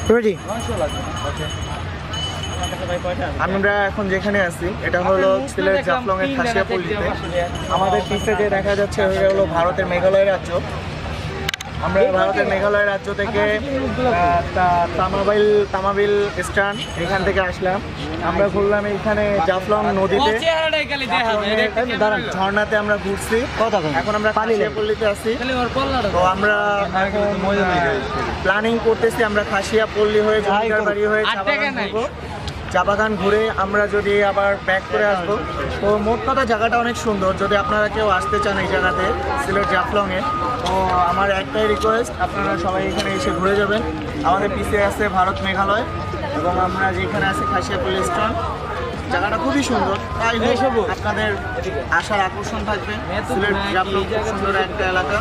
Ready. আমরা এখন যেখানে আছি এটা হলো সিলেট জাফলং এর খাসিয়াপল্লীতে। আমাদের পিছে যে দেখা যাচ্ছে ওটা হলো ভারতের মেঘালয় রাজ্য। আমরা ভারতের মেঘালয় রাজ্য থেকে তামাবিল স্টান এখান থেকে আসলাম। আমরা ঘুরলাম এইখানে জাফলং নদীতে, ঝর্ণাতে আমরা ঘুরছি। এখন আমরা খাসিয়াপল্লীতে আছি। তো আমরা প্ল্যানিং করতেছি আমরা খাসিয়াপল্লী হয়ে জমিদার বাড়ি হয়ে চা বাগান ঘুরে আমরা যদি আবার ব্যাক করে আসবো। তো মোট কথা জায়গাটা অনেক সুন্দর। যদি আপনারা কেউ আসতে চান এই জায়গাতে সিলেট জাফলংয়ে, তো আমার একটাই রিকোয়েস্ট, আপনারা সবাই এখানে এসে ঘুরে যাবেন। আমাদের পিছিয়ে আছে ভারত মেঘালয় এবং আমরা যেখানে আছি খাসিয়াপল্লী স্ট্যান্ড। জায়গাটা খুবই সুন্দর, তাই আপনাদের আসার আকর্ষণ থাকবে। সিলেট জাফলং খুব সুন্দর একটা এলাকা।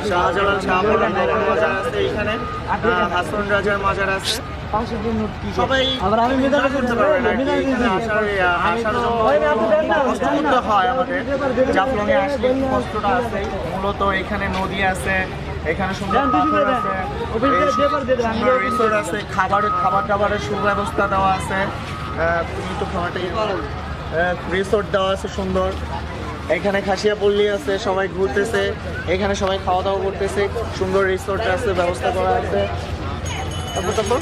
শাহজালাল শাহপরান মাজার আছে এইখানে, হাসন রাজার মাজার আছে। সবাই করতে পারবেন আর কি। এখানে আসার জন্য কষ্ট করতে হয় আমাদের। জাফলংয়ে আসলে কষ্টটা আছে। মূলত এখানে নদী আছে, এখানে সুন্দর পাথর আছে, সুন্দর রিসোর্ট আছে, খাবার দাবারের সুব্যবস্থা দেওয়া আছে। রিসোর্ট দেওয়া আছে সুন্দর। এখানে খাসিয়াপল্লী আছে, সবাই ঘুরতেছে, এখানে সবাই খাওয়া দাওয়া করতেছে। সুন্দর রিসোর্ট আছে, ব্যবস্থা করা আছে। তারপর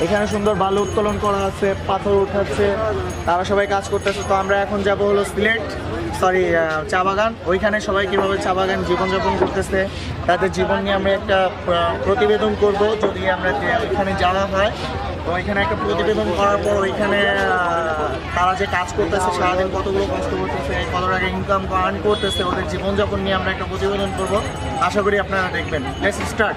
এখানে সুন্দর বালু উত্তোলন করা আছে, পাথর উঠাচ্ছে, তারা সবাই কাজ করতেছে। তো আমরা এখন যাব হলো সিলেট চা বাগান। ওইখানে সবাই কীভাবে চা বাগান জীবনযাপন করতেছে তাদের জীবন নিয়ে আমরা একটা প্রতিবেদন করব যদি আমরা ওইখানে যাওয়া হয়। তো ওইখানে একটা প্রতিবেদন করার পর ওইখানে তারা যে কাজ করতেছে, সারাদিন কতগুলো কষ্ট করতেছে, কত টাকা ইনকাম আর্ন করতেছে, ওদের জীবনযাপন নিয়ে আমরা একটা প্রতিবেদন করব। আশা করি আপনারা দেখবেন। Let's start.